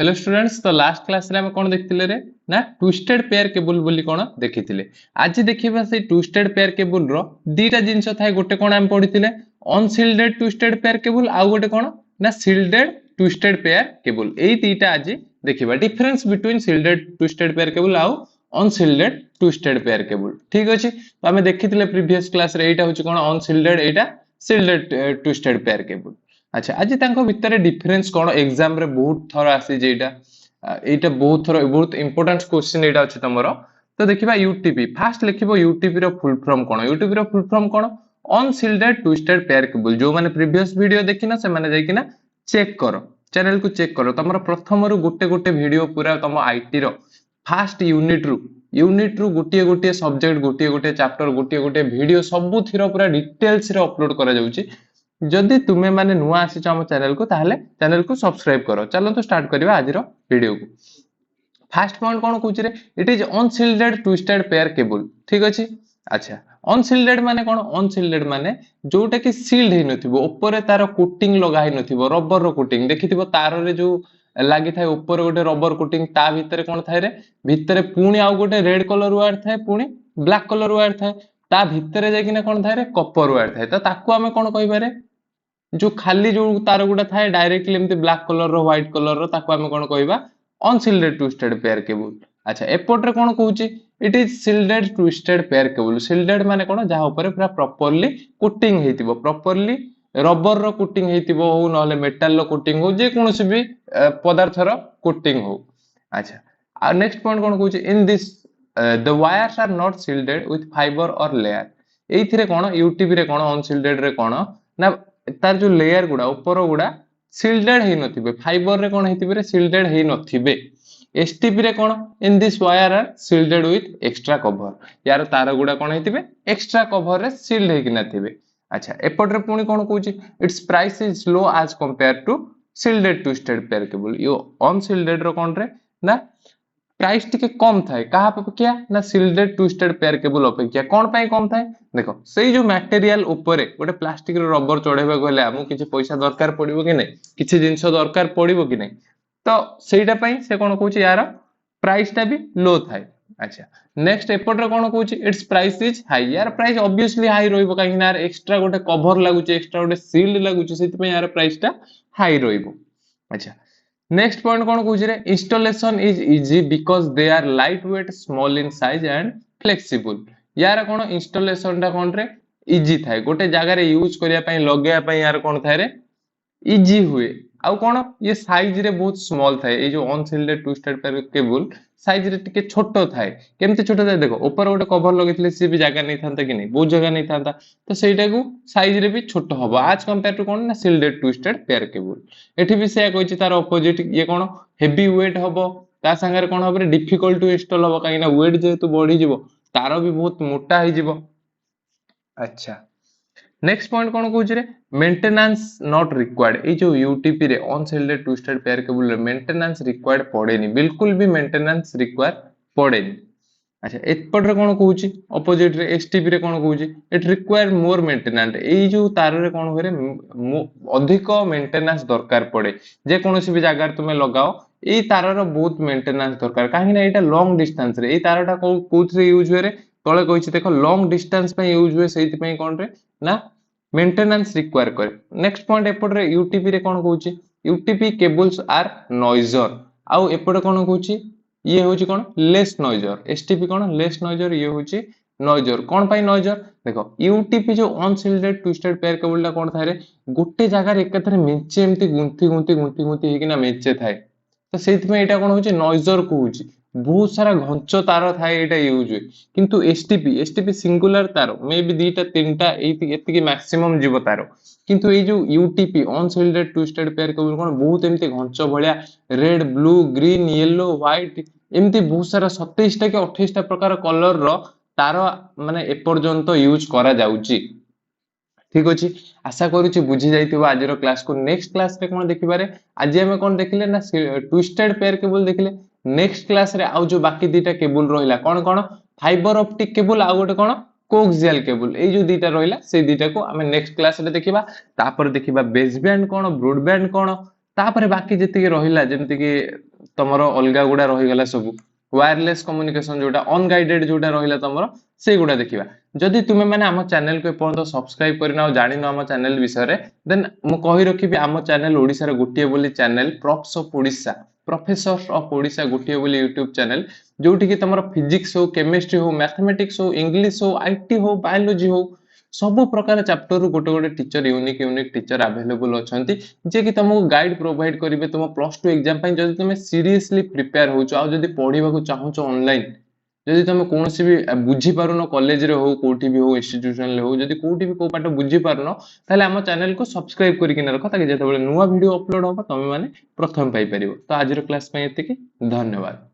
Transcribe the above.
Hello students. तो last class रे हम कोन देखथिले रे ना ट्विस्टेड पेयर केबल बोली कोन देखिथिले। आज देखिबा से ट्विस्टेड पेयर केबल रो दीटा जिंस थाए। गोटे कोन हम पढिथिले अनसिल्डेड ट्विस्टेड पेयर केबल, आउ गोटे कोन ना सिल्डेड ट्विस्टेड पेयर केबल। एई दीटा आज देखिबा difference between सिल्डेड twisted pair cable आउ अनसिल्डेड ट्विस्टेड पेयर केबल। ठीक अछि। तो हम देखिथिले प्रीवियस क्लास रे एटा होची कोन अनसिल्डेड, एटा सिल्डेड ट्विस्टेड पेयर केबल। अच्छा, आज तांको भितरे डिफरेंस कोन एग्जाम रे बहुत थर आसी जेटा एटा बहुत थर बहुत इंपोर्टेंट क्वेश्चन एटा अछि तमरो। तो देखिबा यूटीपी फास्ट लिखिबो। यूटीपी रो फुल फॉर्म कोन? यूटीपी रो फुल फॉर्म कोन? Unshielded twisted pair cable. जो माने प्रीवियस वीडियो देखिना से माने जाई किना चेक करो, चैनल को चेक करो। तमरो प्रथम रु गोटे गोटे वीडियो पूरा तम आईटी रो फास्ट यूनिट रु गोटे गोटे सब्जेक्ट, गोटे गोटे चैप्टर, गोटे गोटे वीडियो सबु थिरो पूरा डिटेल्स रे अपलोड करा जाउची। जदि तुमे माने नुआ आसी हम चैनल को ताहले चैनल को सब्सक्राइब करो। चलो तो स्टार्ट करबा आज रो वीडियो को। फर्स्ट पॉइंट कोन कहूची रे? It is unshielded twisted pair cable. ठीक अछि। अच्छा, अनसिल्डेड माने कोन? अनसिल्डेड माने जोटा कि सील्ड हे नथिबो, ऊपर तार कोटिंग लगा हे नथिबो, रबर रो कोटिंग देखिथिबो। तार रे जो लागि थाए ऊपर गोटे रबर कोटिंग, ता भितरे कोन थाए रे? भितरे पुणी आउ गोटे रेड कलर वायर थाए, पुणी ब्लैक कलर वायर थाए। ता भितरे जाय किना कोन थाए रे? कॉपर वायर थाए। तो ताकू हमें कोन कहबा रे? जो खाली जो तार गुडा थाए डायरेक्टली एमती ब्लैक कलर रो व्हाइट कलर रो, ताको हमें कोन कहबा? Unshielded twisted pair cable. अच्छा, एपोर्ट रे कोन कहूची? It is shielded twisted pair cable. Shielded माने कोन? जहा ऊपर पूरा प्रॉपर्ली कोटिंग हेतिबो, प्रॉपर्ली रबर रो कोटिंग हेतिबो हो, नहले मेटल रो कोटिंग हो, जे कोनोसी भी पदार्थ रो कोटिंग हो। अच्छा, आ नेक्स्ट पॉइंट कोन कहूची? In this the wires are not shielded with fibre और लेयर। एइथिरे कोन? यूटीबी रे कोन? अनसिल्डेड रे कोन ना तार जो लेयर गुडा ऊपर गुडा सिल्डेड हे नथिबे, फाइबर रे कोन हेतिबे रे? सिल्डेड हे नथिबे। एसटीपी रे कोन? In this wire are shielded with extra cover. यार तार गुडा कोन हेतिबे? एक्स्ट्रा कवर रे सील्ड हे कि नथिबे। अच्छा, एपट रे पुणी कोन कहूची? Its price is low as compare to shielded twisted pair cable. यो अनसिल्डेड रो कोन रे ना प्राइस टिके कम थाए। कहा अपेक्षा ना सिल्डेड ट्विस्टेड पेयर केबल अपेक्षा। कोन पई कम थाए? देखो, सेई जो मटेरियल ऊपर गोटे प्लास्टिक रो रबर चढ़ेबा गले हमु किछि पैसा दरकार पड़िबो कि नै, किछि जिंस दरकार पड़िबो कि नै। तो सेइटा पई से कोन कहूची? यार प्राइस टा भी लो थाए। अच्छा, नेक्स्ट एपट रे कोन कहूची? Its price is high. यार प्राइस ऑब्वियसली हाई रहइबो, काहे कि यार एक्स्ट्रा गोटे कवर लागुची, एक्स्ट्रा गोटे सील्ड लागुची, सेति पई यार प्राइस टा हाई रहइबो। अच्छा, नेक्स्ट पॉइंट कोन कहूची रे? Installation is easy because they are light weight, small in size and flexible. यार कोन इंस्टॉलेशन टा कोन रे? इजी थाए। गोटे जगह रे यूज करिया पई, लगेया पई यार कोन थाए रे? इजी हुए। आउ कोन? ये साइज रे बहुत स्मॉल थाए। ए जो unshielded twisted pair cable size रे टिके छोटो थाए। केमते छोटो थाए? देखो, ऊपर गोटे कवर लगेथिले, सी भी जगह नै थांता कि नै? बहुत जगह नै थांता। तो सेटा को साइज रे भी छोटो हबो आज कंपेयर टू कोन ना सिल्डेड ट्विस्टेड पेयर केबल। एठी भी से कहैछि तार ऑपोजिट ये कोन? हेवी वेट हबो। ता संगे कोन हबो रे? डिफिकल्ट टू इंस्टॉल हबो, काहे ना वेट जेतु बढ़ी जिवो, तार भी बहुत मोटा हे जिवो। अच्छा, नेक्स्ट पॉइंट कोन कहूची रे? Maintenance not required. ए जो यूटीपी रे अनसिल्डेड ट्विस्टेड पेयर केबल रे मेंटेनेंस रिक्वायर्ड पड़ेनी, बिल्कुल भी मेंटेनेंस रिक्वायर पड़ेनी। अच्छा, एपट रे कोन कहूची? ऑपोजिट रे एसटीपी रे कोन कहूची? It require more maintenance. ए जो तार रे कोन होरे? अधिक मेंटेनेंस दरकार पड़े। जे कोनोसी भी जगह तुमे लगाओ, ए तार रो बहुत मेंटेनेंस दरकार, काहे ना एटा लॉन्ग डिस्टेंस रे। ए तारटा कोथरे यूज होरे? तळे कहैछि देखो, लॉन्ग डिस्टेंस पे यूज हुए, सेति पई कोन रे ना मेंटेनेंस रिक्वायर करे। नेक्स्ट पॉइंट एपट रे यूटीपी रे कोन कहूची? UTP cables are noisier. आउ एपट कोन कहूची? ये होची कोन? Less noisier. एसटीपी कोन? Less noisier. ये होची नॉइजर। कोन पई नॉइजर? देखो, यूटीपी जो अनसिल्डेड ट्विस्टेड पेयर केबल ला कोन थाए रे? गोटे जगह रे एकथरे मेंचे एम्ति गुंथी हेकिना मेंचे थाए। तो सेति में एटा कोन होची? नॉइजर कहूची। बहुत सारा घंच तार थाए, एटा यूज हुए। किंतु एसटीपी सिंगुलर तार मे बी दुईटा तीनटा एतिकी मैक्सिमम जीव तार। किंतु ए जो UTP unshielded twisted pair cable कोन बहुत एम्ति घंच भलिया red, blue, green, yellow, white एम्ति बहुत सारा 27 टा कि 28 टा प्रकार कलर रो तार माने एपर्यंत यूज करा जाउची। ठीक अछि, आशा करूची बुझी जाइथिबो आज रो क्लास को। नेक्स्ट क्लास रे कोन देखिबारे? आज हम कोन देखिले ना ट्विस्टेड पेयर केबल देखिले। नेक्स्ट क्लास रे आउ जो बाकी दीटा केबल रहिला कोन कोन? फाइबर ऑप्टिक केबल, आउ गोटे कोन? कोक्सियल केबल। ए जो दीटा रहिला से दीटा को हमें नेक्स्ट क्लास रे देखिबा। तापर देखिबा बेसबैंड कोन, ब्रॉडबैंड कोन, तापर बाकी जति के रहिला जेमति के तमरो अलगा गुडा रहीगला सब वायरलेस कम्युनिकेशन जोटा अनगाइडेड जोटा रहिला तमरो से गुडा देखिबा जदि तुमे माने आम चैनल को एपर्यंत सब्सक्राइब करना और जानिनो आम चैनल विषय देन मु कहि रखिबि आम चैनल ओडिसा रे गोटिए बोली channel props of Odisha professor of Odisha गोटिए बोली यूट्यूब चैनल जोटी कि तमरो फिजिक्स हो केमिस्ट्री हो मैथमेटिक्स हो इंग्लिश हो आईटी हो बायोलॉजी हो सब प्रकार चैप्टर रु गोटे गोटे teacher unique unique teacher available अछंती जे कि तुमको गाइड प्रोवाइड करिवे तुम प्लस 2 एग्जाम पई जदि तुमे सीरियसली प्रिपेयर होचो आ जदि पढिबा को चाहूचो ऑनलाइन जदि तुम कौन सी भी बुझी पारुनो कॉलेज रे हो कोठी भी हो इंस्टीट्यूशन ले हो जदि कोठी भी को पाठ बुझी पारुनो ताले हम चैनल को सब्सक्राइब करिकिन रखो ताकि जेतेबेले नुवा वीडियो अपलोड होबा तमे माने प्रथम पाई परिबो तो आज रो क्लास पई एतिकी धन्यवाद।